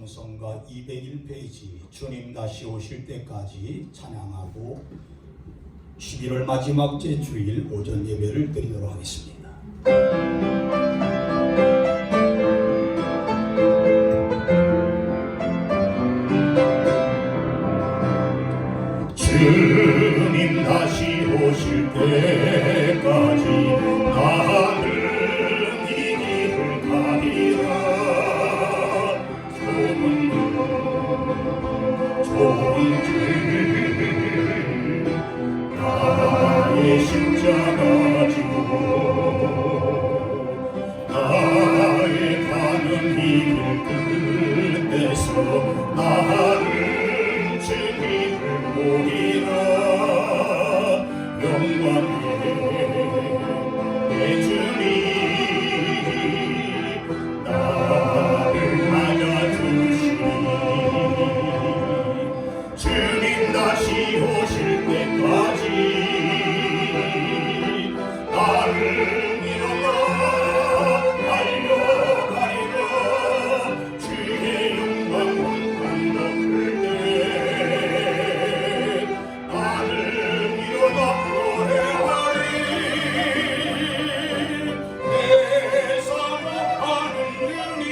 찬송가 201페이지 주님 다시 오실 때까지 찬양하고 11월 마지막 주일 오전 예배를 드리도록 하겠습니다. 주님 다시 오실 때까지 나는 이 길을 가리라. 좋은 길 나의 십자가 지고 나의 가는 이 길 끝에서 나는 주님을 보리라. 영광의 내 주님 나를 맞아주시니 주님 다시 오실 때까지 나를 일어나 달려가리라. 주의 영광 온통 덮을 때 나를 일어나 노래하리. 내 사랑하는 주님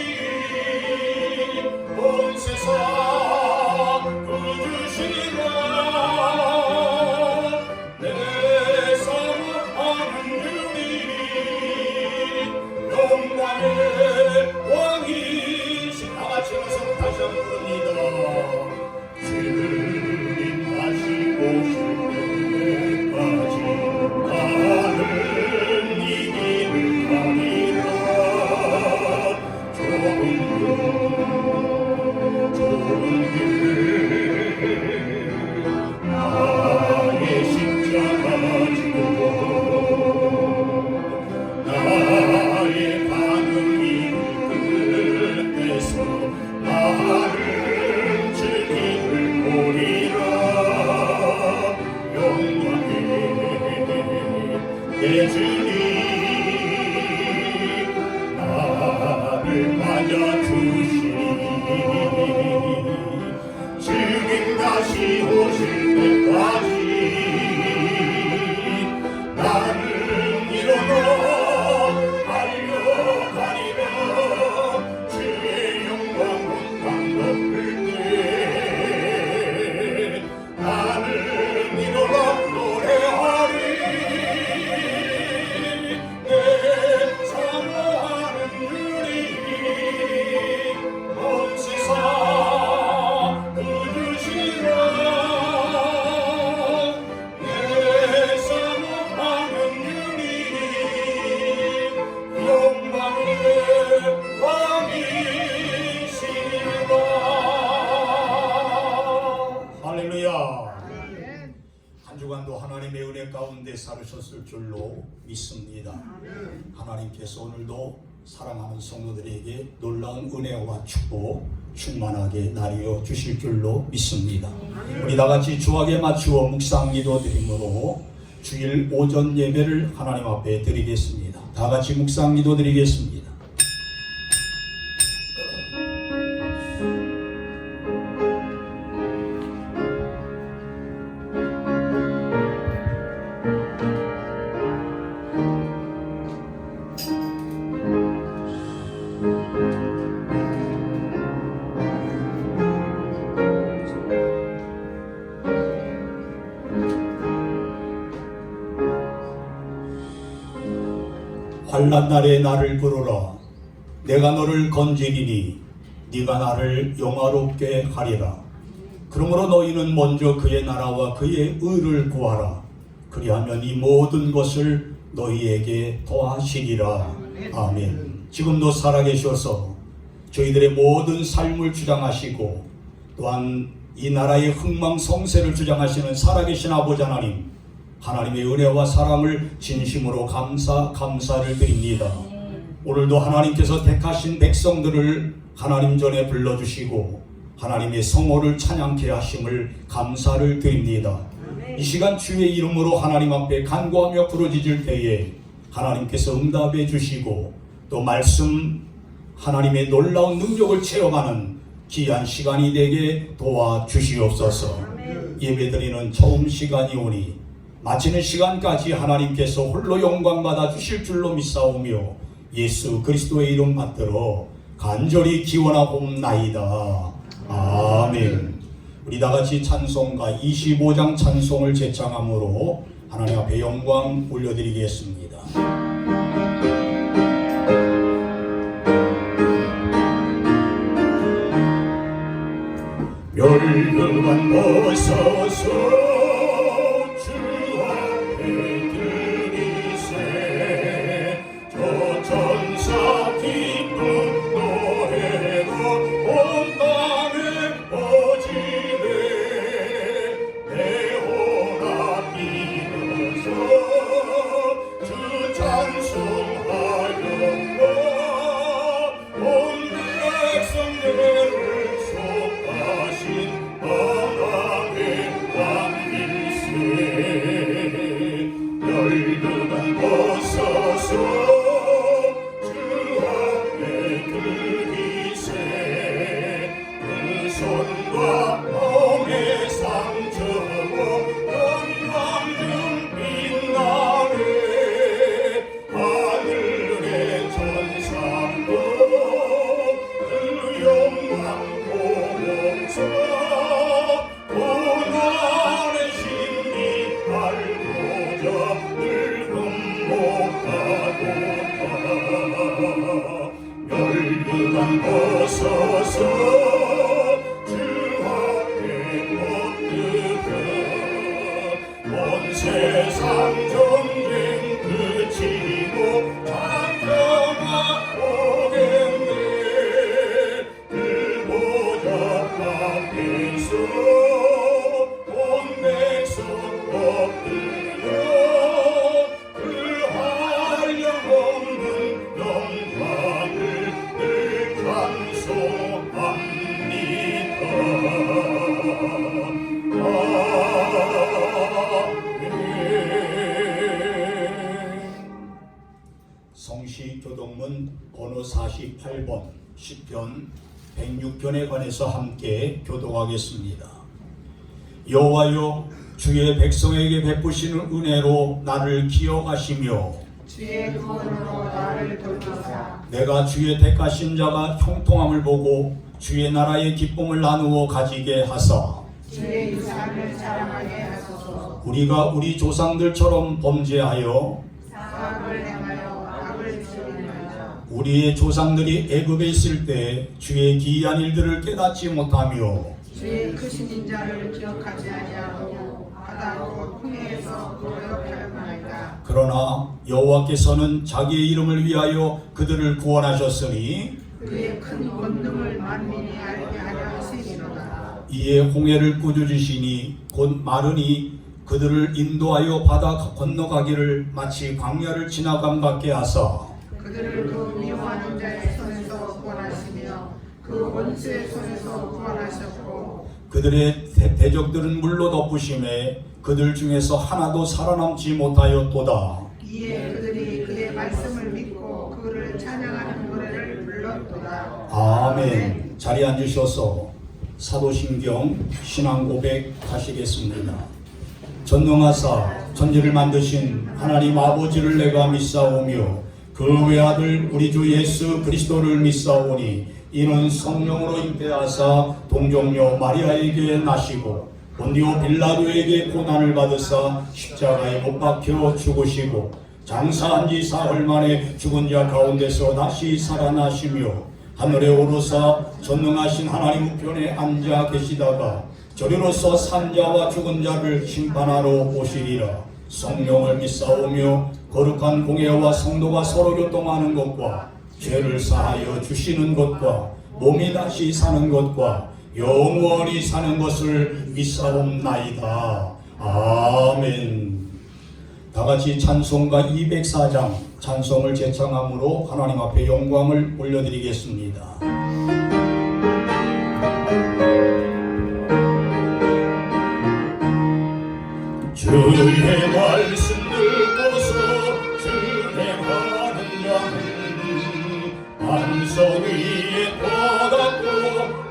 온 세상 구주시라. 내 사랑하는 주님 영광의 왕이신. 다같이 가서 다시 한번 부릅니다. 주님 다시 오실 때까지 나는 이 길을 가리라. 좋은 길 나의 십자가 지고 나의 가는 길 끝에서 나를 주님을 보리라. 영광의 내 주님 나를 맞아주시니 주님 다시 오실 때까지 나는 일어나 달려가리라. 주의 영광 온땅 덮을 때 나는 일어나 노래하리. 내 사랑하는 주님 온 세상 구주시라. 내 사랑하는 주님 영광의 왕이시라. 할렐루야. 한 주간도 하나님의 은혜 가운데 살으셨을 줄로 믿습니다. 하나님께서 오늘도 사랑하는 성도들에게 놀라운 은혜와 축복 충만하게 나뉘어 주실 줄로 믿습니다. 우리 다같이 주악에 맞추어 묵상 기도 드림으로 주일 오전 예배를 하나님 앞에 드리겠습니다. 다같이 묵상 기도 드리겠습니다. 환난 날에 나를 부르라. 내가 너를 건지리니 네가 나를 영화롭게 하리라. 그러므로 너희는 먼저 그의 나라와 그의 의를 구하라. 그리하면 이 모든 것을 너희에게 더하시리라. 아멘. 지금도 살아계셔서 저희들의 모든 삶을 주장하시고 또한 이 나라의 흥망성쇠를 주장하시는 살아계신 아버지 하나님, 하나님의 은혜와 사랑을 진심으로 감사를 드립니다. 오늘도 하나님께서 택하신 백성들을 하나님 전에 불러주시고 하나님의 성호를 찬양케 하심을 감사를 드립니다. 이 시간 주의 이름으로 하나님 앞에 간구하며 부르짖을 때에 하나님께서 응답해 주시고 또 말씀 하나님의 놀라운 능력을 체험하는 귀한 시간이 되게 도와주시옵소서. 예배드리는 처음 시간이 오니 마치는 시간까지 하나님께서 홀로 영광 받아 주실 줄로 믿사오며 예수 그리스도의 이름 받들어 간절히 기원하옵나이다. 아멘. 우리 다같이 찬송가 25장 찬송을 제창함으로 하나님 앞에 영광 올려드리겠습니다. 멸류관 벗어서 주 앞에 들이세 저 천사 기쁨 노래로 온 땅에 퍼지네 내 호라 빌어서 주 찬송하여 온 백성들을 속하신 하나님의 왕일세 멸류관 벗어서 주 앞에 들이세 그 손과 몸의 상처고 영광 빛나네 하늘의 천사도 그 영광 보면서 고난의 심리 알고자 늘 흠목하도다 멸류관 벗어서 주 앞에 엎드려 온 세상 전쟁 그치고 장평화 오겠네 그 보좌 앞에서 온 백성 엎드려 그 한량없는 영광을 늘 찬송합니다. 성시교동문 번호 48번 시편 106편에 관해서 함께 교독하겠습니다. 여호와여 주의 백성에게 베푸시는 은혜로 나를 기억하시며 주의 구원으로 나를 돌보사 내가 주의 택하신 자가 형통함을 보고 주의 나라의 기쁨을 나누어 가지게 하사 주의 유산을 자랑하게 하소서. 우리가 우리 조상들처럼 범죄하여 사악을 행하여 악을 지으리라. 우리의 조상들이 애굽에 있을 때 주의 기이한 일들을 깨닫지 못하며 주의 크신 인자를 기억하지 아니하고 바다로 홍해에서 거역하였나이다. 그러나 여호와께서는 자기의 이름을 위하여 그들을 구원하셨으니 그의 큰 권능을 만민이 알게 하려 하시니로다. 이에 홍해를 꾸짖으시니 곧 마르니 그들을 인도하여 바다 건너가기를 마치 광야를 지나감 같게 하사 그들을 그 미워하는 자의 손에서 구원하시며 그 원수의 손에서 구원하셨고 그들의 대적들은 물로 덮으심에 그들 중에서 하나도 살아남지 못하였도다. 이에 그들이 그의 말씀을 믿고 그를 찬양하는 노래를 불렀도다. 아멘. 자리에 앉으셔서 사도신경 신앙고백 하시겠습니다. 전능하사 천지를 만드신 하나님 아버지를 내가 믿사오며 그 외아들 우리 주 예수 그리스도를 믿사오니 이는 성령으로 잉태하사 동정녀 마리아에게 나시고 본디오 빌라도에게 고난을 받으사 십자가에 못 박혀 죽으시고 장사한 지 사흘 만에 죽은 자 가운데서 다시 살아나시며 하늘에 오르사 전능하신 하나님 우편에 앉아 계시다가 저리로서 산자와 죽은 자를 심판하러 오시리라. 성령을 믿사오며 거룩한 공예와 성도가 서로 교통하는 것과 죄를 사하여 주시는 것과 몸이 다시 사는 것과 영원히 사는 것을 믿사옵나이다. 아멘. 다같이 찬송가 204장 찬송을 제창함으로 하나님 앞에 영광을 올려드리겠습니다. 주의 말씀 듣고서 주행하는 자는 반석 위에 떠닫고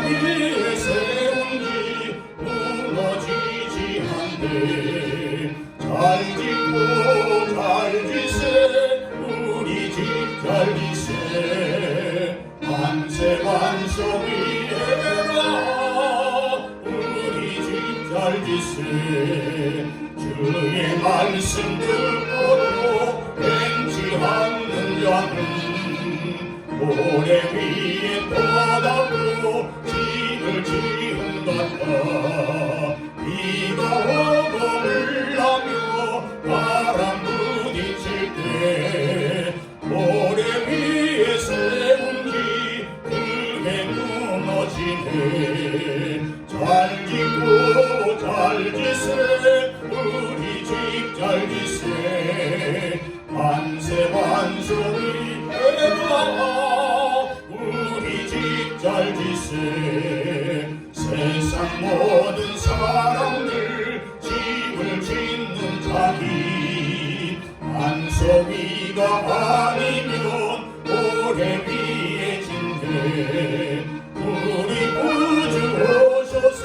위에 세운 집 무너지지 않네. 잘 짓고 잘 지세 우리 집 잘 지세 만세 만성 위에라 우리 집 잘 지세 주의 말씀 듣고도 맹치 않는 자는 모래 위에 떠다고 집을 지은다다 비가 오고 물나며 바람 부딪힐 때 모래 위에 세운 집 크게 무너지네. 잘 짓고 잘 지세 우리 집 잘 지세 만세 만성이 되라 우리 집 잘 지세 세상 모든 사람들 집을 짓는 자기 안성이가 아니면 모래 위에 짓네. 우리 구주 오셔서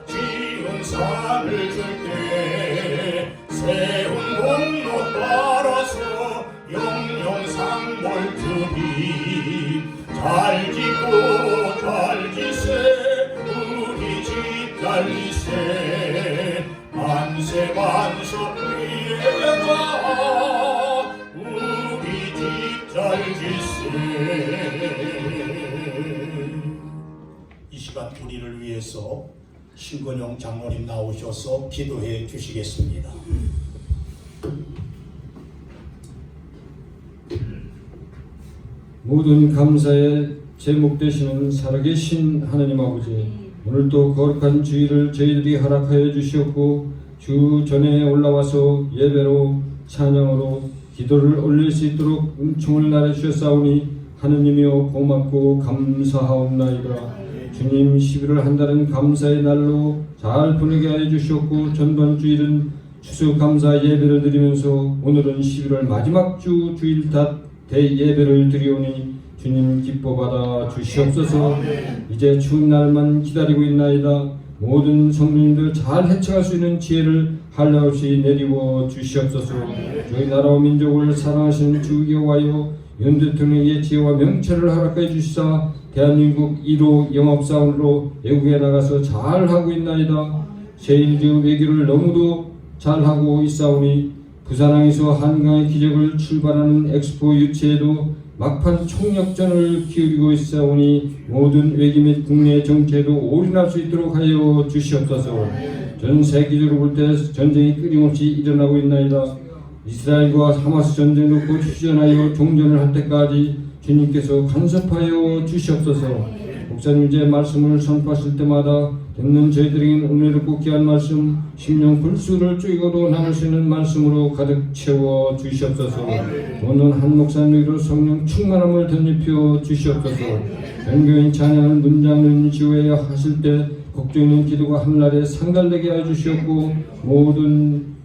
지은 산을 줄 때 세운 공로 따라서 영영상볼 주니 잘 짓고 잘 지세 우리 집 잘 지세 만세 만성 위에가 우리 집 잘 지세. 이 시간 우리를 위해서 신건영 장로님 나오셔서 기도해 주시겠습니다. 모든 감사의 제목 되시는 살아계신 하나님 아버지, 오늘도 거룩한 주일을 저희들이 허락하여 주시었고 주 전에 올라와서 예배로 찬양으로 기도를 올릴 수 있도록 은총을 나눠주셨사오니 하느님이여 고맙고 감사하옵나이다. 주님 11월 한 달은 감사의 날로 잘 보내게 하여 주셨고 전번 주일은 추수감사 예배를 드리면서 오늘은 11월 마지막 주일 대예배를 드리오니 주님 기뻐 받아 주시옵소서. 이제 추운 날만 기다리고 있나이다. 모든 성도님들 잘 헤쳐갈 수 있는 지혜를 한량없이 내리고 주시옵소서. 저희 나라와 민족을 사랑하시는 주 여호와여 윤 대통령의 지혜와 명철을 허락해 주시사 대한민국 1호 영업사원으로 외국에 나가서 잘하고 있나이다. 제1주 외교를 너무도 잘하고 있사오니 부산항에서 한강의 기적을 출발하는 엑스포 유치에도 막판 총력전을 기울이고 있사오니 모든 외교 및 국내 정치에도 올인할 수 있도록 하여 주시옵소서. 전 세계적으로 볼 때 전쟁이 끊임없이 일어나고 있나이다. 이스라엘과 하마스 전쟁도 곧 휴전하여 종전을 할 때까지 주님께서 간섭하여 주시옵소서. 목사님 제 말씀을 선포하실 때마다 듣는 저희들에게는 은혜롭고 귀한 말씀, 심령 불수를 쪼이고도 나눌 수 있는 말씀으로 가득 채워 주시옵소서. 오늘 한 목사님으로 성령 충만함을 덧입혀 주시옵소서. 연교인 찬양을 문장을 지휘하여 하실 때 곡조 있는 기도가 한날에 상달되게 하여 주시옵고 모든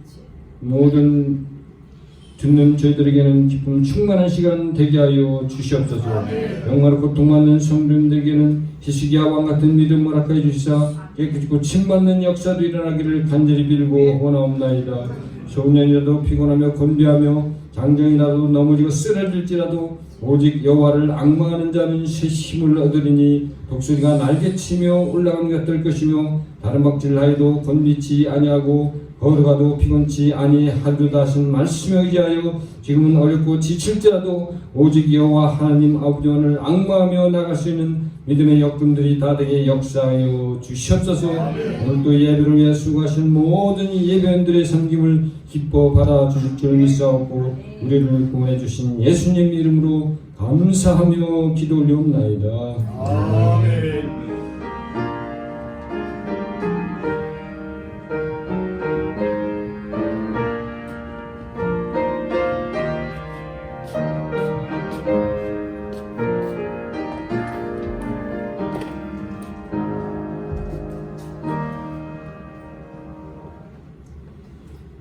듣는 저희들에게는 기쁨 충만한 시간 되게 하여 주시옵소서. 영화로 고통받는 성도님들에게는 희식이와 왕같은 믿음을 허락하여 주시사 깨끗고 침받는 역사도 일어나기를 간절히 빌고 원하옵나이다. 소년이라도 피곤하며 건비하며 장정이라도 넘어지고 쓰러질지라도 오직 여호와를 앙망하는 자는 새 힘을 얻으리니 독수리가 날개치며 올라가는 것 같을 것이며 다른 박질을 하여도 건비치 아니하고 걸어가도 피곤치 아니하리로다 하신 말씀에 의지하여 지금은 어렵고 지칠지라도 오직 여호와 하나님 아버지를 앙망하며 나갈 수 있는 믿음의 역군들이 다 되게 역사하여 주시옵소서. 오늘도 예배를 위해 수고하신 모든 예배원들의 섬김을 기뻐 받아주실 줄 믿사옵고 우리를 구원해 주신 예수님 이름으로 감사하며 기도 올리옵나이다. 아멘.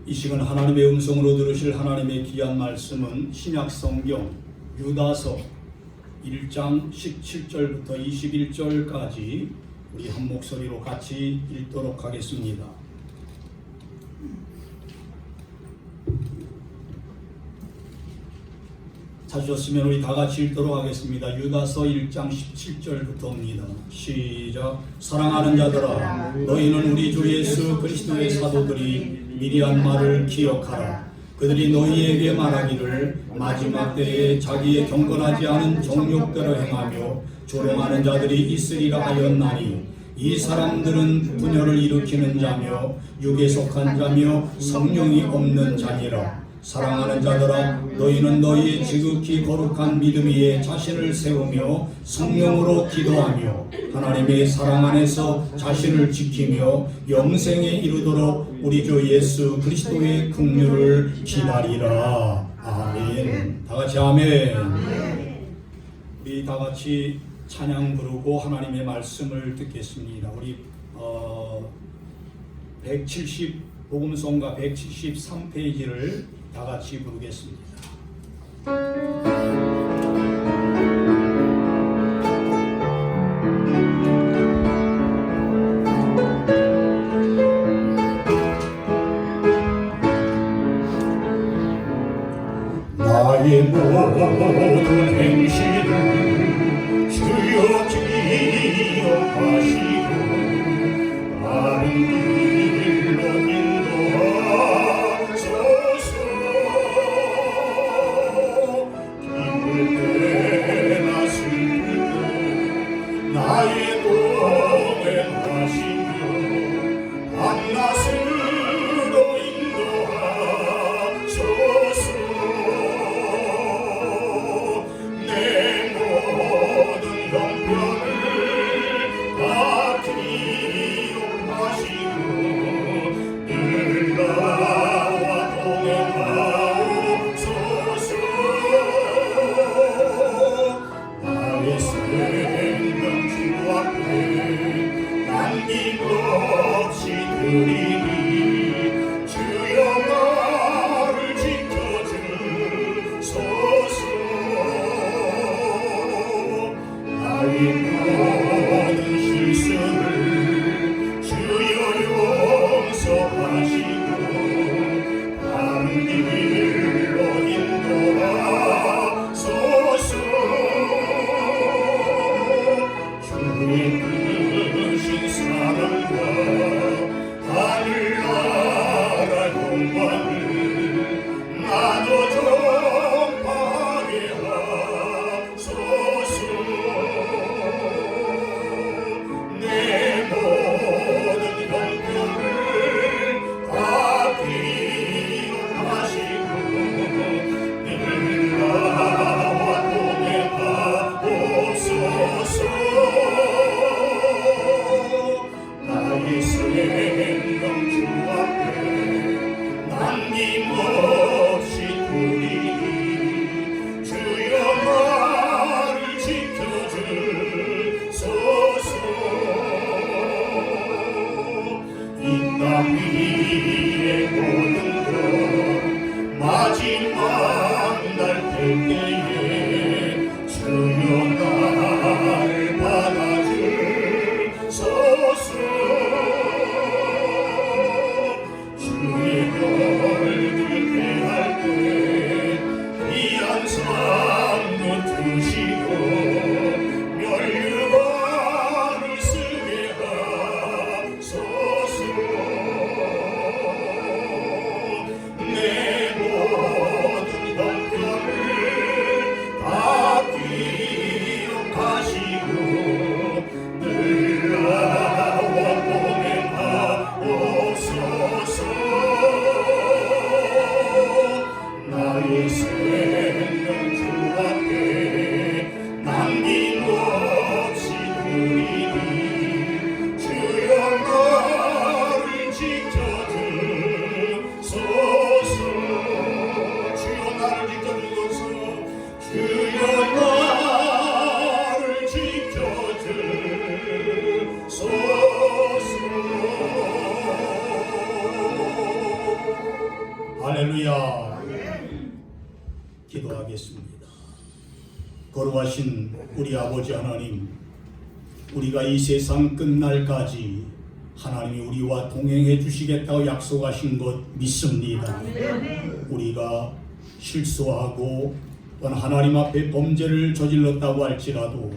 이 시간 하나님의 음성으로 들으실 하나님의 귀한 말씀은 신약성경 유다서 1장 17절부터 21절까지 우리 한 목소리로 같이 읽도록 하겠습니다. 찾으셨으면 우리 다 같이 읽도록 하겠습니다. 유다서 1장 17절부터입니다. 시작. 사랑하는 자들아, 너희는 우리 주 예수 그리스도의 사도들이 미리 한 말을 기억하라. 그들이 너희에게 말하기를 마지막 때에 자기의 경건하지 않은 정욕대로 행하며 조롱하는 자들이 있으리라 하였나니, 이 사람들은 분열을 일으키는 자며 육에 속한 자며 성령이 없는 자니라. 사랑하는 자들아, 너희는 너희의 지극히 거룩한 믿음 위에 자신을 세우며 성령으로 기도하며 하나님의 사랑 안에서 자신을 지키며 영생에 이르도록 우리 주 예수 그리스도의 긍휼을 기다리라. 아멘. 다 같이 아멘. 우리 다 같이 찬양 부르고 하나님의 말씀을 듣겠습니다. 우리 170 복음성가 173페이지를 다 같이 부르겠습니다. 나의 모든 행실을 주여 기억하시고 바른 길로 인도하소서. 기쁠 때나 슬플 때 나의 동행하시며 밤낮으로 인도하소서. 내 모든 형편을 다 기억하시고 늘 나와 동행하옵소서. 나의 생명 주 앞에 남김없이 드리니 주여 나를 지켜주소서. 나의 모든 실수를 주여 용서하시고 바른 길로 인도하소서. 주의 크신 사랑과 하늘나라 영광을 나도 전파하게 하소서. 내 모든 형편을 다 기억하시고 늘 나와 동행하옵소서. 나의 생명 주 앞에 남김없이 드리니 주여 나를 지켜주소서. 이 땅 위의 모든 것 마지막 날 때에 주여 나를 받아주소서. 주의 별들 대할 때 귀한 상도 드시고 멸류관을 쓰게 하소서. 내 모든 형편을 다 기억하시고 늘 나와 동행하옵소서. 나의 생명 주 앞에 남김없이 드리니 주여 나를 지켜주소서. 주여 나를 지켜주소서. 주여 나를 지켜주소서. 할렐루야. 기도하겠습니다. 거룩하신 우리 아버지 하나님, 우리가 이 세상 끝날까지 하나님이 우리와 동행해 주시겠다고 약속하신 것 믿습니다. 우리가 실수하고 또한 하나님 앞에 범죄를 저질렀다고 할지라도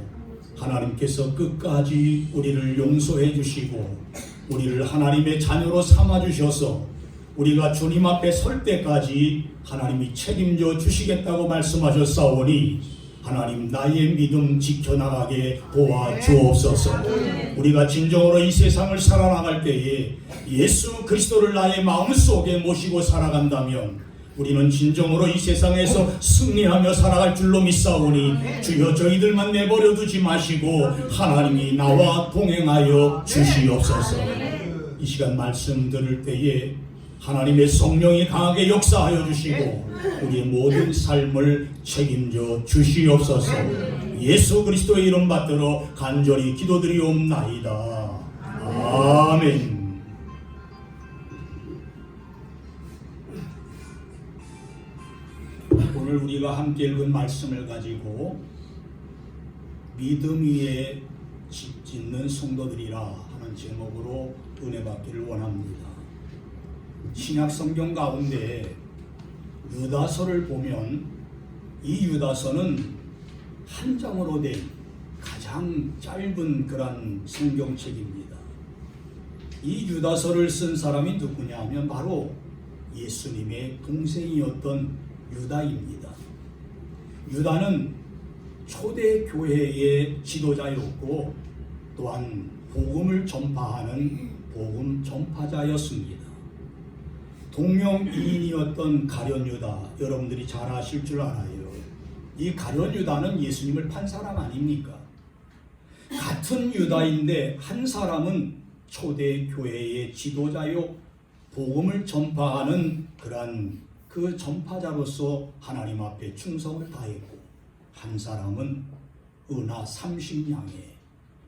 하나님께서 끝까지 우리를 용서해 주시고 우리를 하나님의 자녀로 삼아 주셔서 우리가 주님 앞에 설 때까지 하나님이 책임져 주시겠다고 말씀하셨사오니 하나님 나의 믿음 지켜나가게 도와주옵소서. 우리가 진정으로 이 세상을 살아나갈 때에 예수 그리스도를 나의 마음속에 모시고 살아간다면 우리는 진정으로 이 세상에서 승리하며 살아갈 줄로 믿사오니 주여 저희들만 내버려 두지 마시고 하나님이 나와 동행하여 주시옵소서. 이 시간 말씀 들을 때에 하나님의 성령이 강하게 역사하여 주시고 우리의 모든 삶을 책임져 주시옵소서. 예수 그리스도의 이름 받들어 간절히 기도드리옵나이다. 아멘. 오늘 우리가 함께 읽은 말씀을 가지고 믿음 위에 집 짓는 성도들이라 하는 제목으로 은혜 받기를 원합니다. 신약 성경 가운데 유다서를 보면 이 유다서는 한 장으로 된 가장 짧은 그런 성경책입니다. 이 유다서를 쓴 사람이 누구냐면 바로 예수님의 동생이었던 유다입니다. 유다는 초대 교회의 지도자였고 또한 복음을 전파하는 복음 전파자였습니다. 동명이인이었던 가룟 유다, 여러분들이 잘 아실 줄 알아요. 이 가룟 유다는 예수님을 판 사람 아닙니까? 같은 유다인데 한 사람은 초대 교회의 지도자요 복음을 전파하는 그러한 그 전파자로서 하나님 앞에 충성을 다했고 한 사람은 은하 30냥에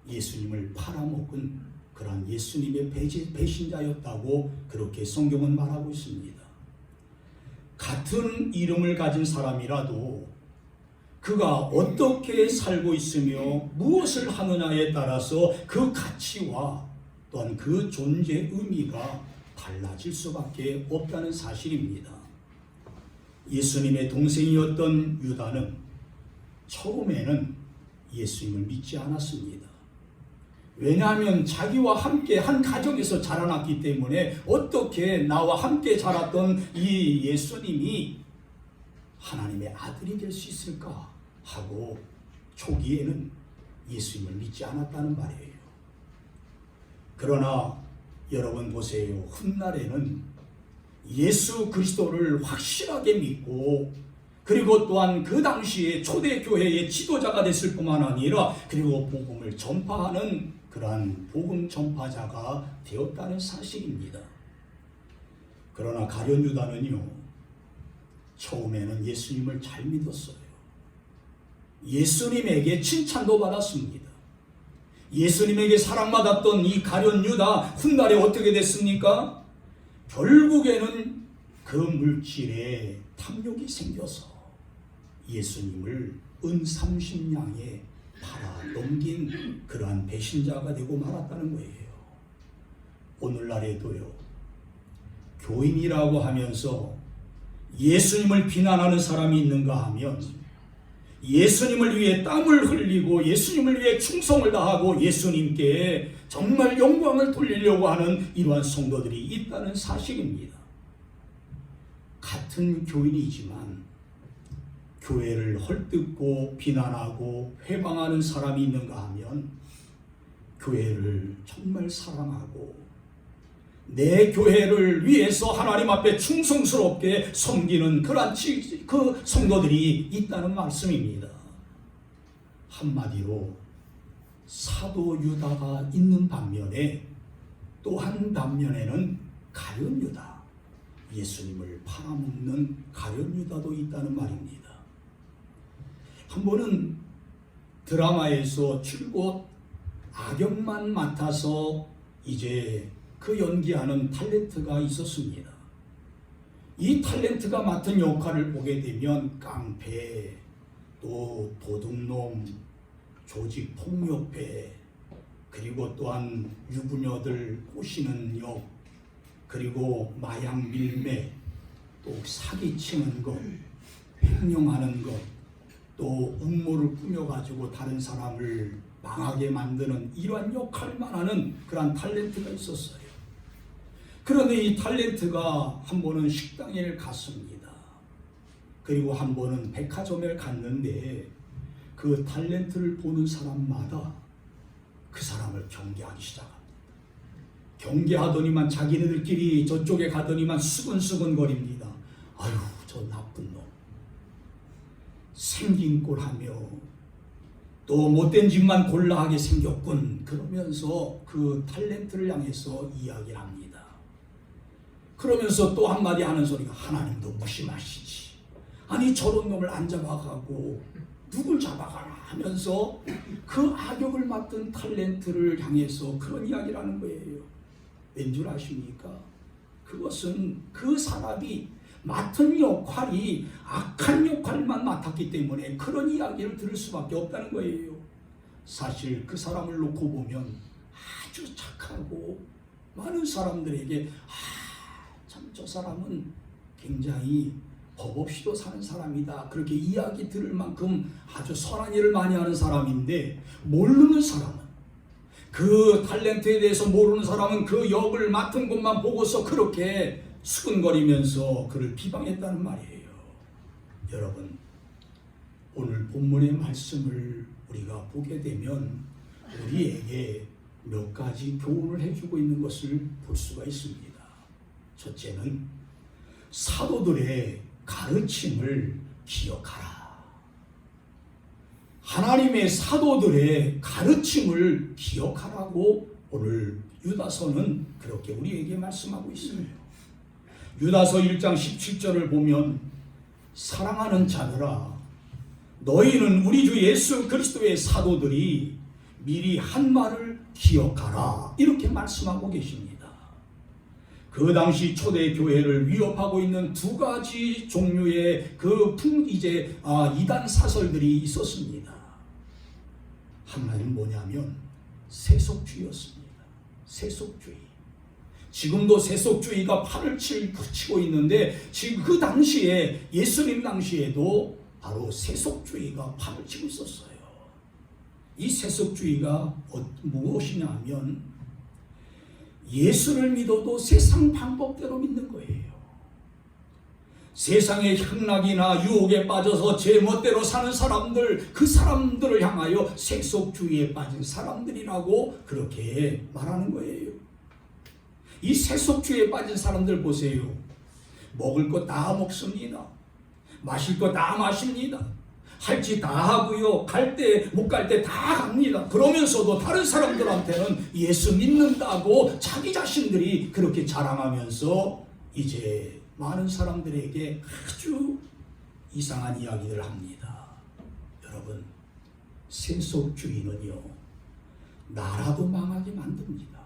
예수님을 팔아먹은 그러한 예수님의 배신자였다고 그렇게 성경은 말하고 있습니다. 같은 이름을 가진 사람이라도 그가 어떻게 살고 있으며 무엇을 하느냐에 따라서 그 가치와 또한 그 존재 의미가 달라질 수밖에 없다는 사실입니다. 예수님의 동생이었던 유다는 처음에는 예수님을 믿지 않았습니다. 왜냐하면 자기와 함께 한 가정에서 자라났기 때문에 어떻게 나와 함께 자랐던 이 예수님이 하나님의 아들이 될 수 있을까 하고 초기에는 예수님을 믿지 않았다는 말이에요. 그러나 여러분 보세요. 훗날에는 예수 그리스도를 확실하게 믿고 그리고 또한 그 당시에 초대교회의 지도자가 됐을 뿐만 아니라 그리고 복음을 전파하는 그러한 복음 전파자가 되었다는 사실입니다. 그러나 가룟 유다는요, 처음에는 예수님을 잘 믿었어요. 예수님에게 칭찬도 받았습니다. 예수님에게 사랑받았던 이 가룟 유다 훗날에 어떻게 됐습니까? 결국에는 그 물질에 탐욕이 생겨서 예수님을 은 30냥에 팔아 넘긴 그러한 배신자가 되고 말았다는 거예요. 오늘날에도요, 교인이라고 하면서 예수님을 비난하는 사람이 있는가 하면 예수님을 위해 땀을 흘리고 예수님을 위해 충성을 다하고 예수님께 정말 영광을 돌리려고 하는 이러한 성도들이 있다는 사실입니다. 같은 교인이지만 교회를 헐뜯고 비난하고 회방하는 사람이 있는가 하면 교회를 정말 사랑하고 내 교회를 위해서 하나님 앞에 충성스럽게 섬기는 그러한 그 성도들이 있다는 말씀입니다. 한마디로 사도 유다가 있는 반면에 또 한 반면에는 가룟 유다, 예수님을 팔아먹는 가룟 유다도 있다는 말입니다. 한 번은 드라마에서 줄곧 악역만 맡아서 이제 그 연기하는 탤런트가 있었습니다. 이 탤런트가 맡은 역할을 보게 되면 깡패, 또 도둑놈, 조직폭력배, 그리고 또한 유부녀들 꼬시는 역, 그리고 마약 밀매, 또 사기치는 것, 횡령하는 것, 또 음모를 꾸며가지고 다른 사람을 망하게 만드는 이러한 역할만 하는 그러한 탤런트가 있었어요. 그런데 이 탤런트가 한 번은 식당에 갔습니다. 그리고 한 번은 백화점에 갔는데 그 탤런트를 보는 사람마다 그 사람을 경계하기 시작합니다. 경계하더니만 자기네들끼리 저쪽에 가더니만 수근수근거립니다. 아유, 저 나쁜 놈, 생긴 꼴하며 또 못된 짓만 골라하게 생겼군, 그러면서 그 탤런트를 향해서 이야기를 합니다. 그러면서 또 한마디 하는 소리가, 하나님도 무심하시지, 아니 저런 놈을 안 잡아가고 누굴 잡아가나 하면서 그 악역을 맡은 탤런트를 향해서 그런 이야기를 하는 거예요. 왠 줄 아십니까? 그것은 그 사람이 맡은 역할이 악한 역할만 맡았기 때문에 그런 이야기를 들을 수밖에 없다는 거예요. 사실 그 사람을 놓고 보면 아주 착하고 많은 사람들에게 참 저 사람은 굉장히 법 없이도 사는 사람이다, 그렇게 이야기 들을 만큼 아주 선한 일을 많이 하는 사람인데, 모르는 사람은, 그 탤런트에 대해서 모르는 사람은 그 역을 맡은 것만 보고서 그렇게 수근거리면서 그를 비방했다는 말이에요. 여러분, 오늘 본문의 말씀을 우리가 보게 되면 우리에게 몇 가지 교훈을 해주고 있는 것을 볼 수가 있습니다. 첫째는 사도들의 가르침을 기억하라. 하나님의 사도들의 가르침을 기억하라고 오늘 유다서는 그렇게 우리에게 말씀하고 있어요. 유다서 1장 17절을 보면, 사랑하는 자들아, 너희는 우리 주 예수 그리스도의 사도들이 미리 한 말을 기억하라, 이렇게 말씀하고 계십니다. 그 당시 초대 교회를 위협하고 있는 두 가지 종류의 이단 사설들이 있었습니다. 하나는 뭐냐면 세속주의였습니다. 세속주의. 지금도 세속주의가 팔을 치고 있는데, 지금 그 당시에, 예수님 당시에도 바로 세속주의가 팔을 치고 있었어요. 이 세속주의가 무엇이냐면 예수를 믿어도 세상 방법대로 믿는 거예요. 세상의 향락이나 유혹에 빠져서 제 멋대로 사는 사람들, 그 사람들을 향하여 세속주의에 빠진 사람들이라고 그렇게 말하는 거예요. 이 세속주의에 빠진 사람들 보세요. 먹을 거 다 먹습니다. 마실 거 다 마십니다. 할 짓 다 하고요. 갈 때, 못 갈 때 다 갑니다. 그러면서도 다른 사람들한테는 예수 믿는다고 자기 자신들이 그렇게 자랑하면서 이제 많은 사람들에게 아주 이상한 이야기를 합니다. 여러분, 세속주의는요, 나라도 망하게 만듭니다.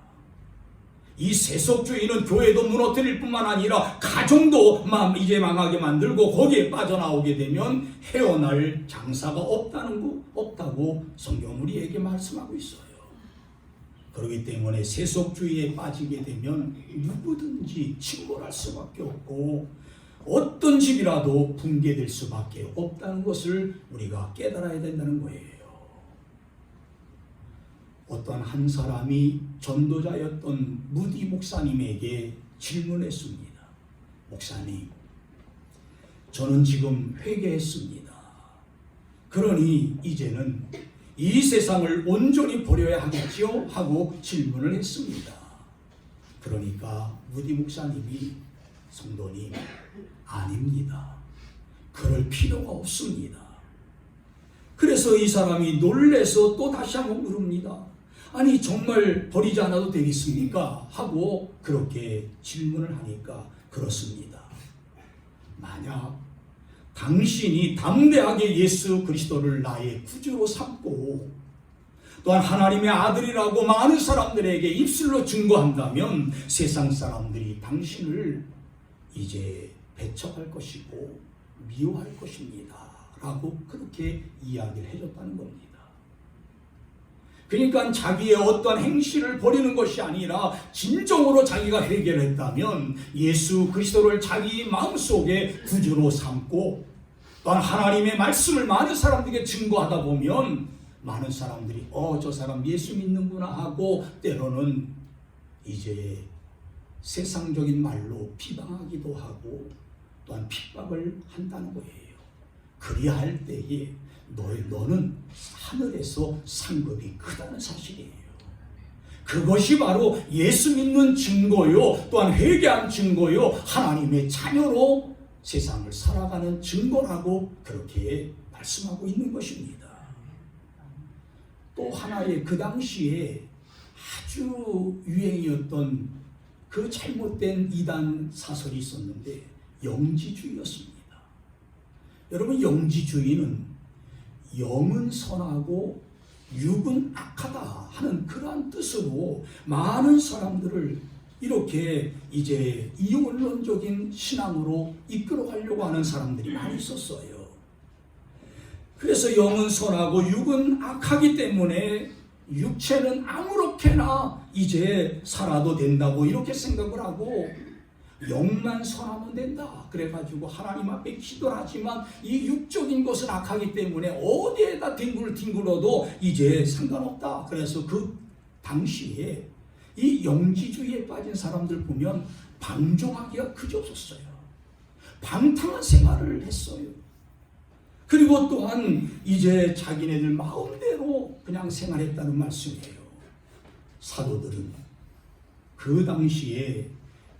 이 세속주의는 교회도 무너뜨릴 뿐만 아니라 가정도 이제 망하게 만들고, 거기에 빠져나오게 되면 헤어날 장사가 없다고 성경 우리에게 말씀하고 있어요. 그렇기 때문에 세속주의에 빠지게 되면 누구든지 침몰할 수밖에 없고 어떤 집이라도 붕괴될 수밖에 없다는 것을 우리가 깨달아야 된다는 거예요. 어떤 한 사람이 전도자였던 무디 목사님에게 질문했습니다. 목사님, 저는 지금 회개했습니다. 그러니 이제는 이 세상을 온전히 버려야 하겠지요? 하고 질문을 했습니다. 그러니까 무디 목사님이, 성도님, 아닙니다. 그럴 필요가 없습니다. 그래서 이 사람이 놀래서 또 다시 한번 물읍니다. 아니, 정말 버리지 않아도 되겠습니까? 하고 그렇게 질문을 하니까, 그렇습니다. 만약 당신이 담대하게 예수 그리스도를 나의 구주로 삼고 또한 하나님의 아들이라고 많은 사람들에게 입술로 증거한다면 세상 사람들이 당신을 이제 배척할 것이고 미워할 것입니다 라고 그렇게 이야기를 해줬다는 겁니다. 그러니까 자기의 어떠한 행실을 버리는 것이 아니라 진정으로 자기가 회개했다면 예수 그리스도를 자기 마음속에 구주로 삼고 또한 하나님의 말씀을 많은 사람들에게 증거하다 보면 많은 사람들이 저 사람 예수 믿는구나 하고 때로는 이제 세상적인 말로 비방하기도 하고 또한 핍박을 한다는 거예요. 그리할 때에 너는 하늘에서 상급이 크다는 사실이에요. 그것이 바로 예수 믿는 증거요, 또한 회개한 증거요, 하나님의 자녀로 세상을 살아가는 증거라고 그렇게 말씀하고 있는 것입니다. 또 하나의 그 당시에 아주 유행이었던 그 잘못된 이단 사설이 있었는데 영지주의였습니다. 여러분, 영지주의는 영은 선하고 육은 악하다 하는 그러한 뜻으로 많은 사람들을 이렇게 이제 이원론적인 신앙으로 이끌어가려고 하는 사람들이 많이 있었어요. 그래서 영은 선하고 육은 악하기 때문에 육체는 아무렇게나 이제 살아도 된다고 이렇게 생각을 하고 영만 선하면 된다. 그래가지고 하나님 앞에 기도를 하지만 이 육적인 것은 악하기 때문에 어디에다 뒹굴어도 이제 상관없다. 그래서 그 당시에 이 영지주의에 빠진 사람들 보면 방종하기가 그지없었어요. 방탕한 생활을 했어요. 그리고 또한 이제 자기네들 마음대로 그냥 생활했다는 말씀이에요. 사도들은 그 당시에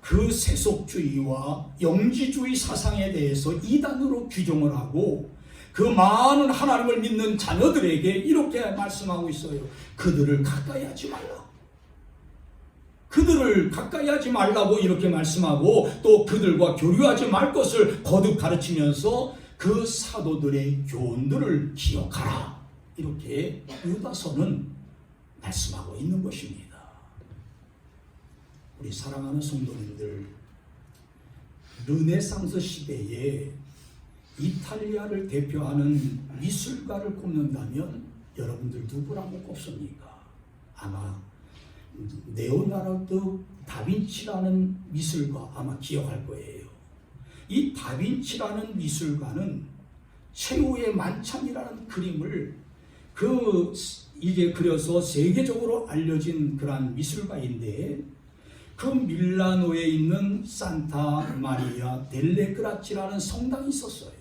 그 세속주의와 영지주의 사상에 대해서 이단으로 규정을 하고 그 많은 하나님을 믿는 자녀들에게 이렇게 말씀하고 있어요. 그들을 가까이 하지 말라. 그들을 가까이 하지 말라고 이렇게 말씀하고 또 그들과 교류하지 말 것을 거듭 가르치면서 그 사도들의 교훈들을 기억하라. 이렇게 유다서는 말씀하고 있는 것입니다. 우리 사랑하는 성도님들, 르네상스 시대에 이탈리아를 대표하는 미술가를 꼽는다면 여러분들 누구라고 꼽습니까? 아마 레오나르도 다빈치라는 미술가 아마 기억할 거예요. 이 다빈치라는 미술가는 최후의 만찬이라는 그림을 이게 그려서 세계적으로 알려진 그러한 미술가인데 그 밀라노에 있는 산타 마리아 델레 그라치라는 성당이 있었어요.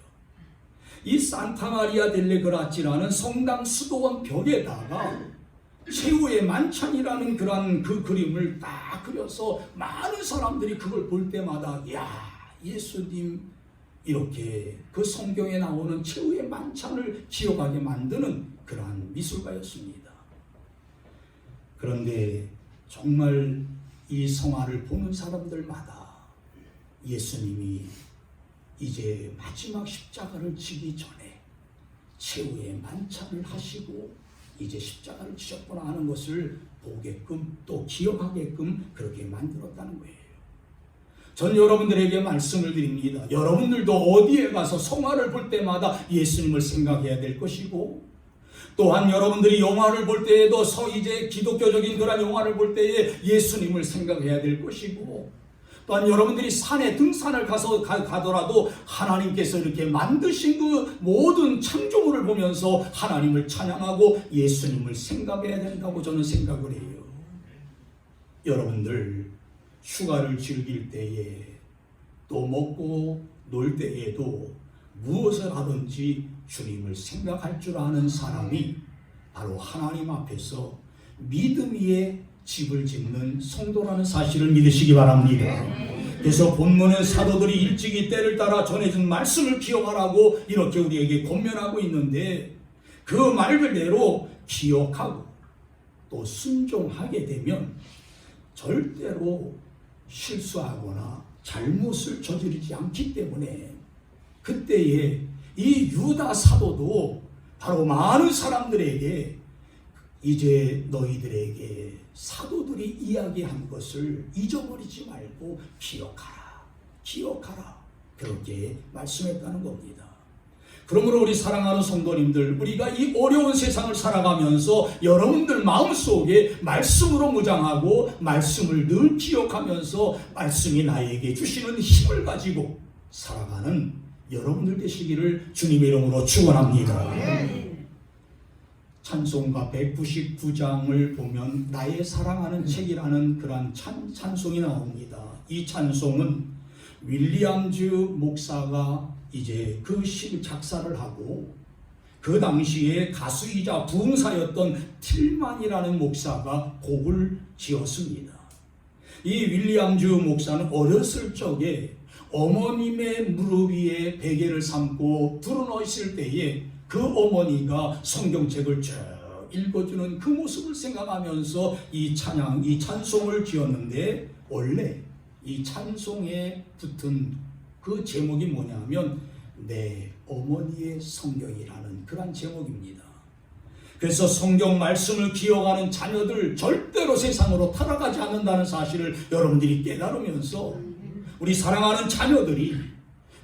이 산타 마리아 델레 그라치라는 성당 수도원 벽에다가 최후의 만찬이라는 그러한 그 그림을 딱 그려서 많은 사람들이 그걸 볼 때마다 야, 예수님 이렇게 그 성경에 나오는 최후의 만찬을 기억하게 만드는 그러한 미술가였습니다. 그런데 정말 이 성화를 보는 사람들마다 예수님이 이제 마지막 십자가를 지기 전에 최후의 만찬을 하시고 이제 십자가를 지셨구나 하는 것을 보게끔 또 기억하게끔 그렇게 만들었다는 거예요. 전 여러분들에게 말씀을 드립니다. 여러분들도 어디에 가서 성화를 볼 때마다 예수님을 생각해야 될 것이고 또한 여러분들이 영화를 볼 때에도 이제 기독교적인 그런 영화를 볼 때에 예수님을 생각해야 될 것이고 또한 여러분들이 산에 등산을 가더라도 하나님께서 이렇게 만드신 그 모든 창조물을 보면서 하나님을 찬양하고 예수님을 생각해야 된다고 저는 생각을 해요. 여러분들 휴가를 즐길 때에 또 먹고 놀 때에도 무엇을 하든지 주님을 생각할 줄 아는 사람이 바로 하나님 앞에서 믿음 위에 집을 짓는 성도라는 사실을 믿으시기 바랍니다. 그래서 본문의 사도들이 일찍이 때를 따라 전해준 말씀을 기억하라고 이렇게 우리에게 권면하고 있는데 그 말대로 기억하고 또 순종하게 되면 절대로 실수하거나 잘못을 저지르지 않기 때문에 그때에 이 유다 사도도 바로 많은 사람들에게 이제 너희들에게 사도들이 이야기한 것을 잊어버리지 말고 기억하라 그렇게 말씀했다는 겁니다. 그러므로 우리 사랑하는 성도님들, 우리가 이 어려운 세상을 살아가면서 여러분들 마음속에 말씀으로 무장하고 말씀을 늘 기억하면서 말씀이 나에게 주시는 힘을 가지고 살아가는 여러분들 되시기를 주님의 이름으로 축원합니다. 찬송가 199장을 보면 나의 사랑하는 책이라는 그러한 찬송이 나옵니다. 이 찬송은 윌리엄즈 목사가 이제 그 시 작사를 하고 그 당시에 가수이자 부흥사였던 틸만이라는 목사가 곡을 지었습니다. 이 윌리엄즈 목사는 어렸을 적에 어머님의 무릎 위에 베개를 삼고 드러누웠을 때에 그 어머니가 성경책을 쭉 읽어주는 그 모습을 생각하면서 이 찬송을 지었는데, 원래 이 찬송에 붙은 그 제목이 뭐냐면 내 어머니의 성경이라는 그런 제목입니다. 그래서 성경 말씀을 기억하는 자녀들 절대로 세상으로 타락하지 않는다는 사실을 여러분들이 깨달으면서 우리 사랑하는 자녀들이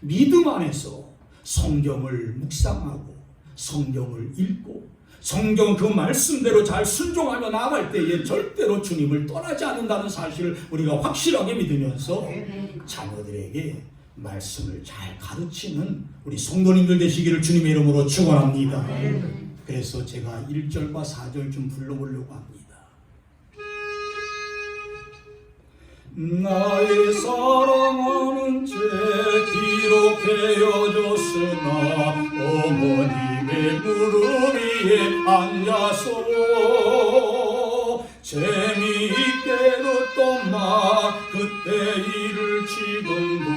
믿음 안에서 성경을 묵상하고 성경을 읽고 성경 그 말씀대로 잘 순종하며 나아갈 때에 절대로 주님을 떠나지 않는다는 사실을 우리가 확실하게 믿으면서 자녀들에게 말씀을 잘 가르치는 우리 성도님들 되시기를 주님의 이름으로 축원합니다. 그래서 제가 1절과 4절 좀 불러보려고 합니다. 나의 사랑하는 제 비록 헤어졌으나 어머님의 무릎 위에 앉아서 재미있게 듣던 말 그때 일을 지금도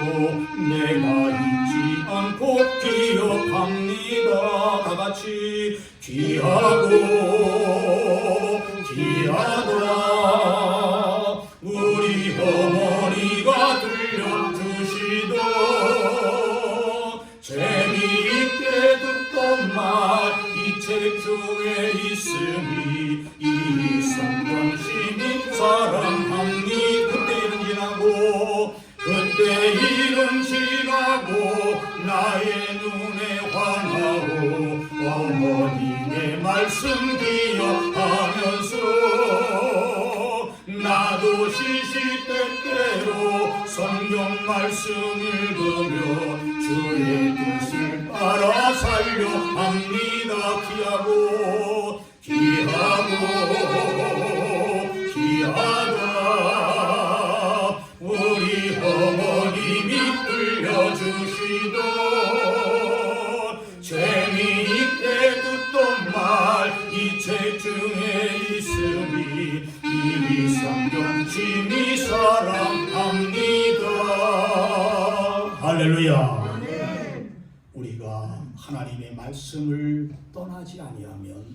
내가 잊지 않고 기억합니다. 다같이 귀하고 귀하다 우리 어머니가 들려주시던 재미있게 듣던 말 이 책 중에 있으니 이 성경심이 사랑합니다. 그때 일은 지나고 그때 일은 지나고 나의 눈에 환하오 어머니의 말씀 기억하면서 나도 시시때때로 성경 말씀 읽으며 주의 뜻을 따라 살려 합니다. 귀하고 귀하고 귀하다 우리 어머님이 들려주시던 재미있게 듣던 말 이 책 중에 있으니 이 성경 심히 사랑합니다. 할렐루야. 우리가 하나님의 말씀을 떠나지 아니하면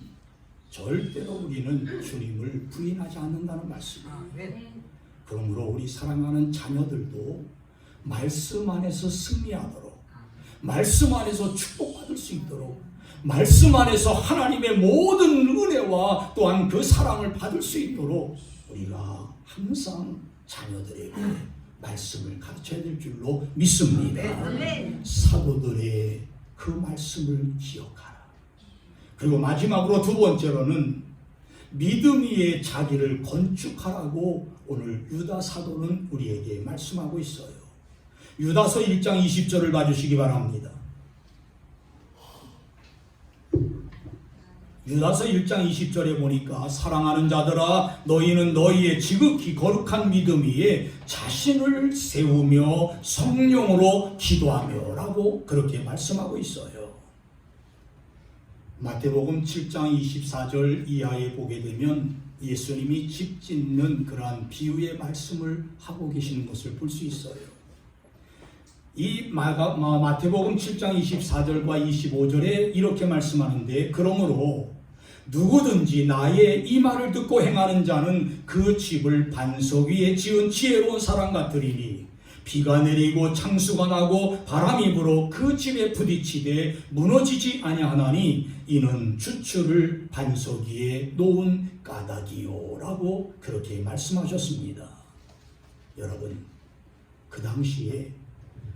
절대로 우리는 주님을 부인하지 않는다는 말씀입니다. 그러므로 우리 사랑하는 자녀들도 말씀 안에서 승리하도록, 말씀 안에서 축복받을 수 있도록, 말씀 안에서 하나님의 모든 은혜와 또한 그 사랑을 받을 수 있도록 우리가 항상 자녀들에게 말씀을 가르쳐야 될 줄로 믿습니다. 사도들의 그 말씀을 기억하라. 그리고 마지막으로 두 번째로는 믿음 위에 자기를 건축하라고 오늘 유다 사도는 우리에게 말씀하고 있어요. 유다서 1장 20절을 봐주시기 바랍니다. 유다서 1장 20절에 보니까 사랑하는 자들아 너희는 너희의 지극히 거룩한 믿음 위에 자신을 세우며 성령으로 기도하며 라고 그렇게 말씀하고 있어요. 마태복음 7장 24절 이하에 보게 되면 예수님이 집 짓는 그러한 비유의 말씀을 하고 계시는 것을 볼 수 있어요. 이 마태복음 7장 24절과 25절에 이렇게 말씀하는데 그러므로 누구든지 나의 이 말을 듣고 행하는 자는 그 집을 반석 위에 지은 지혜로운 사람 같으리니 비가 내리고 창수가 나고 바람이 불어 그 집에 부딪히되 무너지지 아니하나니 이는 주추를 반석 위에 놓은 까닭이요 라고 그렇게 말씀하셨습니다. 여러분 그 당시에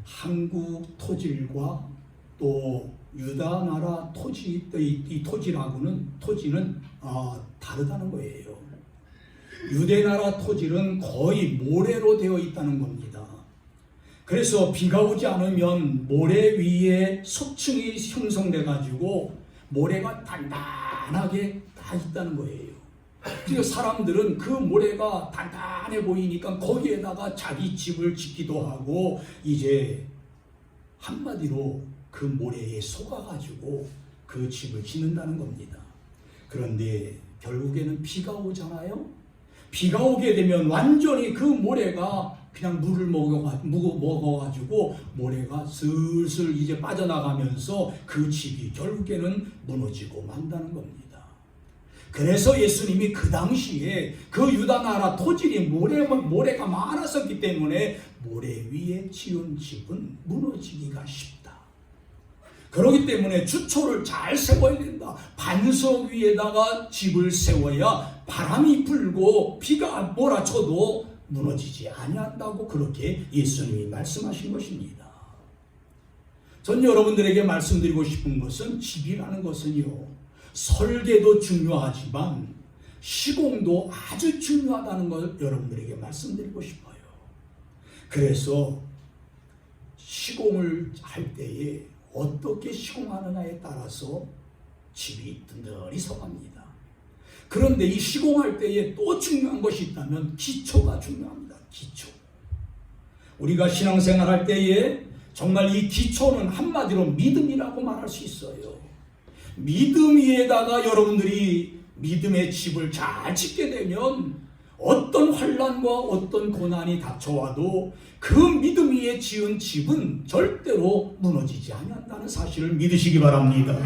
한국 토질과 또 유다 나라 이 토지는 다르다는 거예요. 유대 나라 토지는 거의 모래로 되어 있다는 겁니다. 그래서 비가 오지 않으면 모래 위에 석층이 형성돼 가지고 모래가 단단하게 다 있다는 거예요. 그래서 사람들은 그 모래가 단단해 보이니까 거기에다가 자기 집을 짓기도 하고, 이제 한마디로 그 모래에 속아가지고 그 집을 짓는다는 겁니다. 그런데 결국에는 비가 오잖아요. 비가 오게 되면 완전히 그 모래가 그냥 물을 먹어가지고 모래가 슬슬 이제 빠져나가면서 그 집이 결국에는 무너지고 만다는 겁니다. 그래서 예수님이 그 당시에 그 유다 나라 토질이 모래가 많았었기 때문에 모래 위에 지은 집은 무너지기가 쉽다. 그렇기 때문에 주초를 잘 세워야 된다. 반석 위에다가 집을 세워야 바람이 불고 비가 몰아쳐도 무너지지 아니한다고 그렇게 예수님이 말씀하신 것입니다. 전 여러분들에게 말씀드리고 싶은 것은 집이라는 것은요, 설계도 중요하지만 시공도 아주 중요하다는 걸 여러분들에게 말씀드리고 싶어요. 그래서 시공을 할 때에 어떻게 시공하느냐에 따라서 집이 든든히 서갑니다. 그런데 이 시공할 때에 또 중요한 것이 있다면 기초가 중요합니다. 기초. 우리가 신앙생활 할 때에 정말 이 기초는 한마디로 믿음이라고 말할 수 있어요. 믿음 위에다가 여러분들이 믿음의 집을 잘 짓게 되면 어떤 환난과 어떤 고난이 닥쳐와도 그 믿음 위에 지은 집은 절대로 무너지지 않는다는 사실을 믿으시기 바랍니다.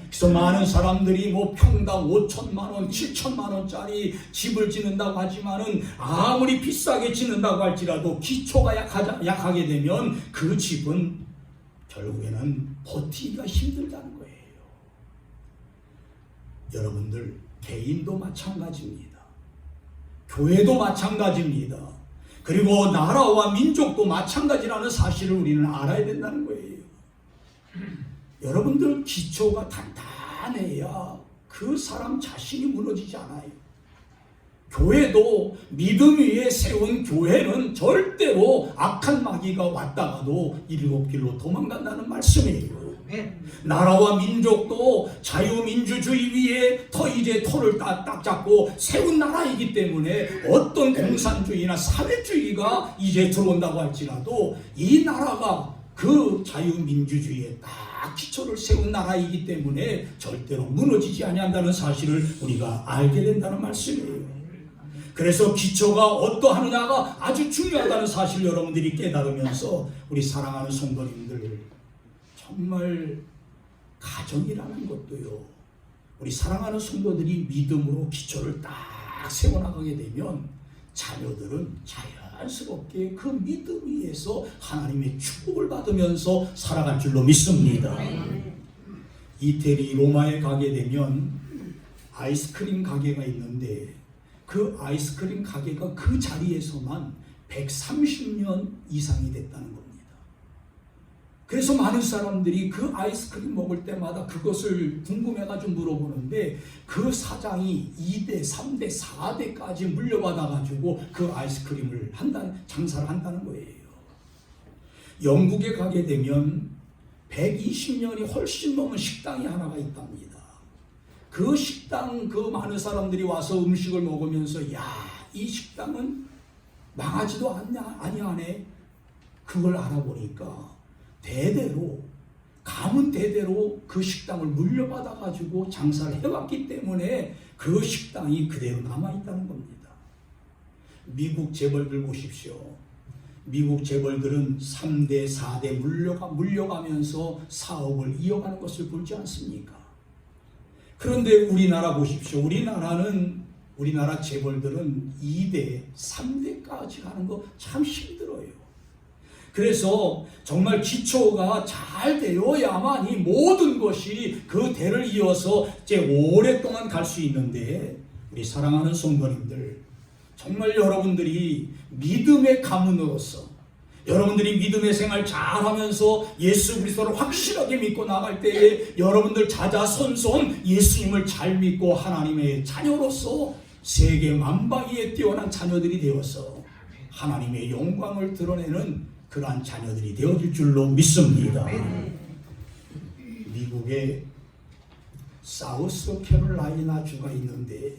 그래서 많은 사람들이 평당 5천만 원, 7천만 원짜리 집을 짓는다고 하지만은 아무리 비싸게 짓는다고 할지라도 기초가 약하게 되면 그 집은 결국에는 버티기가 힘들다는 거예요. 여러분들 개인도 마찬가지입니다. 교회도 마찬가지입니다. 그리고 나라와 민족도 마찬가지라는 사실을 우리는 알아야 된다는 거예요. 여러분들 기초가 단단해야 그 사람 자신이 무너지지 않아요. 교회도 믿음 위에 세운 교회는 절대로 악한 마귀가 왔다가도 일곱 길로 도망간다는 말씀이에요. 나라와 민족도 자유민주주의 위에 이제 토를 딱 잡고 세운 나라이기 때문에 어떤 공산주의나 사회주의가 이제 들어온다고 할지라도 이 나라가 그 자유민주주의에 딱 기초를 세운 나라이기 때문에 절대로 무너지지 아니한다는 사실을 우리가 알게 된다는 말씀이에요. 그래서 기초가 어떠하느냐가 아주 중요하다는 사실을 여러분들이 깨달으면서 우리 사랑하는 성도님들, 정말 가정이라는 것도요, 우리 사랑하는 성도들이 믿음으로 기초를 딱 세워나가게 되면 자녀들은 자연스럽게 그 믿음 위에서 하나님의 축복을 받으면서 살아갈 줄로 믿습니다. 이태리 로마에 가게 되면 아이스크림 가게가 있는데 그 아이스크림 가게가 그 자리에서만 130년 이상이 됐다는 겁니다. 그래서 많은 사람들이 그 아이스크림 먹을 때마다 그것을 궁금해가지고 물어보는데 그 사장이 2대, 3대, 4대까지 물려받아가지고 그 아이스크림을 장사를 한다는 거예요. 영국에 가게 되면 120년이 훨씬 넘은 식당이 하나가 있답니다. 그 식당, 그 많은 사람들이 와서 음식을 먹으면서 이 식당은 망하지도 아니하네. 그걸 알아보니까 가문 대대로 그 식당을 물려받아가지고 장사를 해왔기 때문에 그 식당이 그대로 남아있다는 겁니다. 미국 재벌들 보십시오. 미국 재벌들은 3대, 4대 물려가면서 사업을 이어가는 것을 보지 않습니까? 그런데 우리나라 보십시오. 우리나라 재벌들은 2대, 3대까지 가는 거 참 힘들어요. 그래서 정말 기초가 잘 되어야만 이 모든 것이 그 대를 이어서 이제 오랫동안 갈 수 있는데, 우리 사랑하는 성도님들, 정말 여러분들이 믿음의 가문으로서 여러분들이 믿음의 생활 잘하면서 예수 그리스도를 확실하게 믿고 나갈 때에 여러분들 자자손손 예수님을 잘 믿고 하나님의 자녀로서 세계 만방위에 뛰어난 자녀들이 되어서 하나님의 영광을 드러내는 그러한 자녀들이 되어질 줄로 믿습니다. 미국의 사우스 캐롤라이나 주가 있는데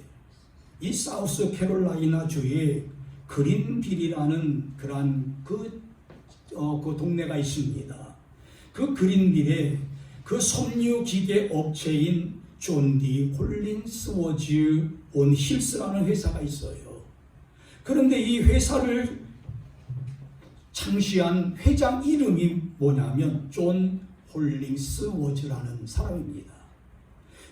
이 사우스 캐롤라이나 주에 그린빌이라는 그러한 그 동네가 있습니다. 그 그린빌에 그 섬유기계 업체인 존디 홀링스워즈 온 힐스라는 회사가 있어요. 그런데 이 회사를 창시한 회장 이름이 뭐냐면 존 홀링스워즈라는 사람입니다.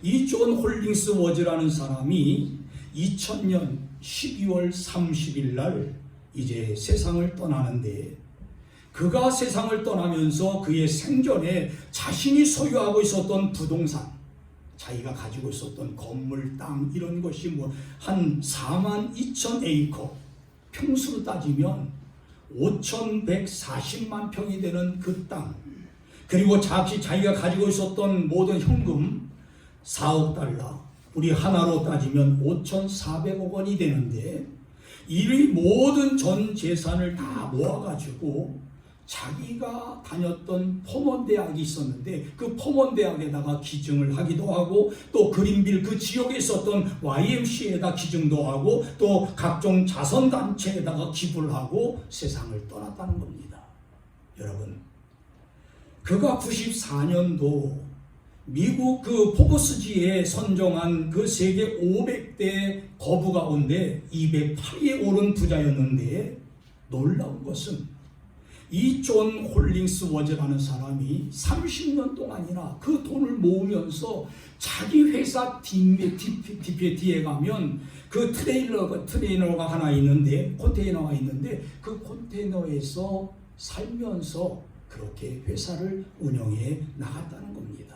이 존 홀링스워즈라는 사람이 2000년 12월 30일 날 이제 세상을 떠나는데, 그가 세상을 떠나면서 그의 생전에 자신이 소유하고 있었던 부동산, 자기가 가지고 있었던 건물, 땅 이런 것이 뭐 한 42,000에이커, 평수로 따지면 5,140만 평이 되는 그 땅, 그리고 자기가 가지고 있었던 모든 현금 4억 달러, 우리 하나로 따지면 5,400억 원이 되는데, 이 모든 전 재산을 다 모아가지고 자기가 다녔던 포먼 대학이 있었는데 그 포먼 대학에다가 기증을 하기도 하고, 또 그린빌 그 지역에 있었던 YMCA에다 기증도 하고, 또 각종 자선단체에다가 기부를 하고 세상을 떠났다는 겁니다. 여러분, 그가 94년도 미국 그 포브스지에 선정한 그 세계 500대 거부 가운데 208위에 오른 부자였는데, 놀라운 것은 이 존 홀링스워즈라는 사람이 30년 동안이나 그 돈을 모으면서 자기 회사 뒤에 가면 그 트레이너가 하나 있는데, 컨테이너가 있는데 그 컨테이너에서 살면서 그렇게 회사를 운영해 나갔다는 겁니다.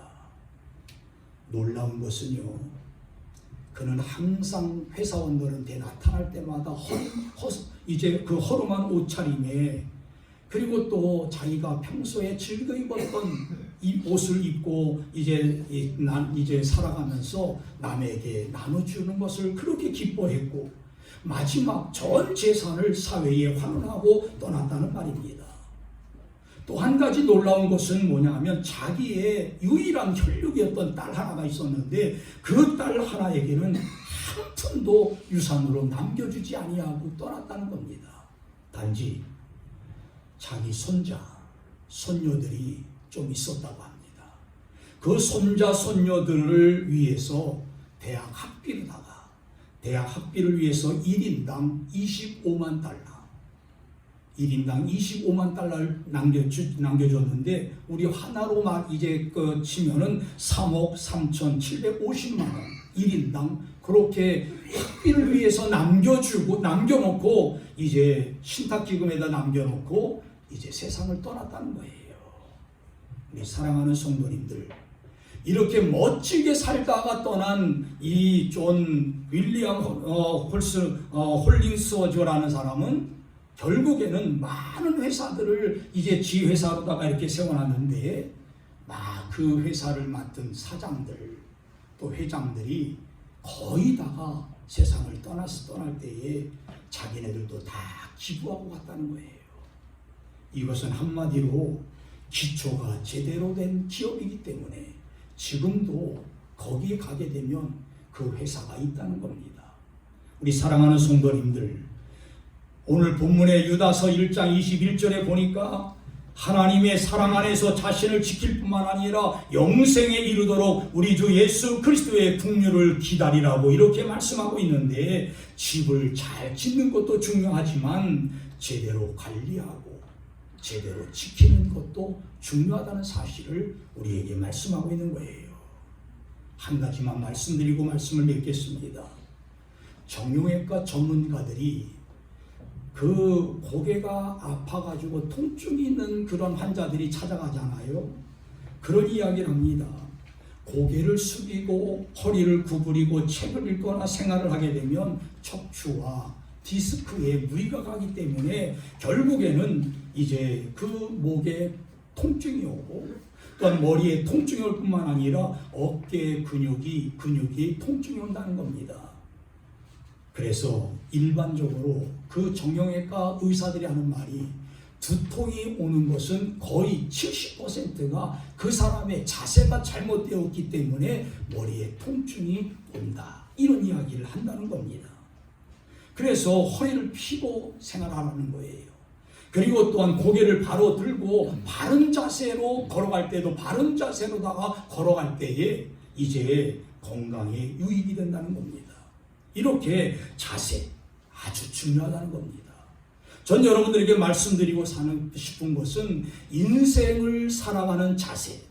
놀라운 것은요, 그는 항상 회사원들한테 나타날 때마다 이제 그 허름한 옷차림에, 그리고 또 자기가 평소에 즐겨 입었던 이 옷을 입고 이제 살아가면서 남에게 나눠주는 것을 그렇게 기뻐했고, 마지막 전 재산을 사회에 환원하고 떠났다는 말입니다. 또 한 가지 놀라운 것은 뭐냐 하면, 자기의 유일한 혈육이었던 딸 하나가 있었는데 그 딸 하나에게는 한 푼도 유산으로 남겨주지 아니하고 떠났다는 겁니다. 단지 자기 손자, 손녀들이 좀 있었다고 합니다. 그 손자, 손녀들을 위해서 대학 학비를 위해서 1인당 25만 달러, 1인당 25만 달러를 남겨줬는데, 우리 하나로 이제 치면은 3억 3,750만 원 1인당 그렇게 학비를 위해서 남겨놓고 이제 신탁기금에다 남겨놓고 이제 세상을 떠났다는 거예요. 우리 사랑하는 성도님들, 이렇게 멋지게 살다가 떠난 이 존 윌리엄 홀링스워즈라는 사람은 결국에는 많은 회사들을 이제 지회사로다가 이렇게 세워놨는데, 그 회사를 맡은 사장들 또 회장들이 거의 다가 세상을 떠날 때에 자기네들도 다 기부하고 갔다는 거예요. 이것은 한마디로 기초가 제대로 된 기업이기 때문에 지금도 거기에 가게 되면 그 회사가 있다는 겁니다. 우리 사랑하는 성도님들, 오늘 본문의 유다서 1장 21절에 보니까 하나님의 사랑 안에서 자신을 지킬 뿐만 아니라 영생에 이르도록 우리 주 예수 그리스도의 국류를 기다리라고 이렇게 말씀하고 있는데, 집을 잘 짓는 것도 중요하지만 제대로 관리하고 제대로 지키는 것도 중요하다는 사실을 우리에게 말씀하고 있는 거예요. 한 가지만 말씀드리고 말씀을 맺겠습니다. 정형외과 전문가들이 그 고개가 아파가지고 통증이 있는 그런 환자들이 찾아가잖아요. 그런 이야기를 합니다. 고개를 숙이고 허리를 구부리고 책을 읽거나 생활을 하게 되면 척추와 디스크에 무리가 가기 때문에 결국에는 이제 그 목에 통증이 오고 또한 머리에 통증이 올 뿐만 아니라 어깨 근육이 통증이 온다는 겁니다. 그래서 일반적으로 그 정형외과 의사들이 하는 말이 두통이 오는 것은 거의 70%가 그 사람의 자세가 잘못되었기 때문에 머리에 통증이 온다. 이런 이야기를 한다는 겁니다. 그래서 허리를 펴고 생활하라는 거예요. 그리고 또한 고개를 바로 들고 바른 자세로 걸어갈 때도 바른 자세로다가 걸어갈 때에 이제 건강에 유익이 된다는 겁니다. 이렇게 자세 아주 중요하다는 겁니다. 전 여러분들에게 말씀드리고 싶은 것은 인생을 살아가는 자세,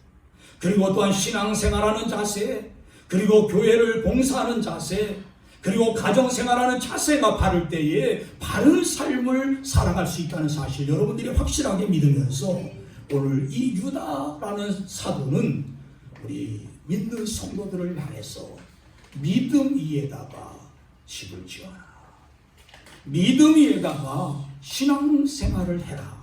그리고 또한 신앙생활하는 자세, 그리고 교회를 봉사하는 자세, 그리고 가정생활하는 자세가 바를 때에 바른 삶을 살아갈 수 있다는 사실 여러분들이 확실하게 믿으면서 오늘 이 유다라는 사도는 우리 믿는 성도들을 향해서 믿음 위에다가 집을 지어라, 믿음 위에다가 신앙생활을 해라.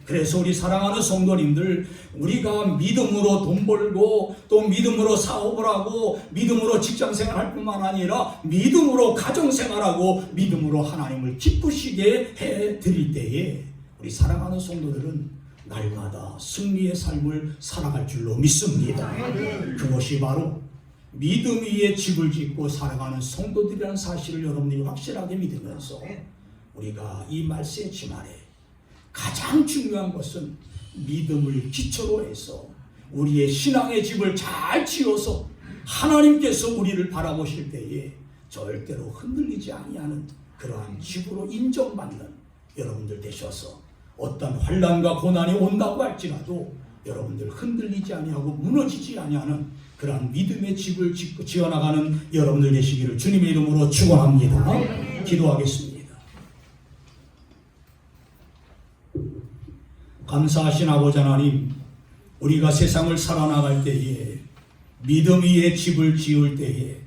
그래서 우리 사랑하는 성도님들, 우리가 믿음으로 돈 벌고 또 믿음으로 사업을 하고 믿음으로 직장생활할 뿐만 아니라 믿음으로 가정생활하고 믿음으로 하나님을 기쁘시게 해드릴 때에 우리 사랑하는 성도들은 날마다 승리의 삶을 살아갈 줄로 믿습니다. 그것이 바로 믿음 위에 집을 짓고 살아가는 성도들이라는 사실을 여러분들이 확실하게 믿으면서 우리가 이 말세의 지말에 가장 중요한 것은 믿음을 기초로 해서 우리의 신앙의 집을 잘 지어서 하나님께서 우리를 바라보실 때에 절대로 흔들리지 아니하는 그러한 집으로 인정받는 여러분들 되셔서 어떤 환난과 고난이 온다고 할지라도 여러분들 흔들리지 아니하고 무너지지 아니하는 그러한 믿음의 집을 지어나가는 여러분들 되시기를 주님의 이름으로 축원합니다. 기도하겠습니다. 감사하신 아버지 하나님, 우리가 세상을 살아나갈 때에 믿음 위에 집을 지을 때에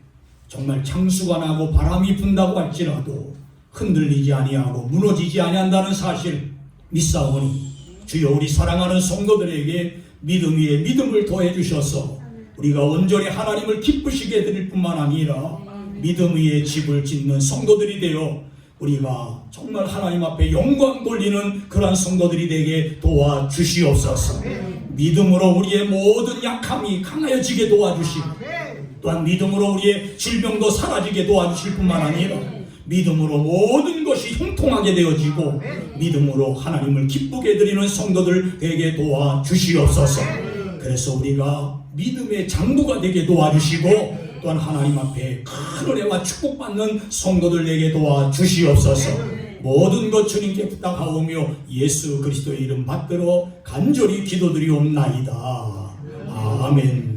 정말 창수가 나고 바람이 분다고 할지라도 흔들리지 아니하고 무너지지 아니한다는 사실 믿사오니 주여 우리 사랑하는 성도들에게 믿음 위에 믿음을 더해 주셔서 우리가 온전히 하나님을 기쁘시게 해드릴 뿐만 아니라 믿음 위에 집을 짓는 성도들이 되어 우리가 정말 하나님 앞에 영광 돌리는 그러한 성도들이 되게 도와주시옵소서. 믿음으로 우리의 모든 약함이 강하여지게 도와주시고 또한 믿음으로 우리의 질병도 사라지게 도와주실 뿐만 아니라 믿음으로 모든 것이 형통하게 되어지고 믿음으로 하나님을 기쁘게 드리는 성도들 되게 도와주시옵소서. 그래서 우리가 믿음의 장부가 되게 도와주시고 또한 하나님 앞에 큰 은혜와 축복받는 성도들 되게 도와주시옵소서. 모든 것 주님께 부탁하오며 예수 그리스도의 이름 받들어 간절히 기도드리옵나이다. 아멘.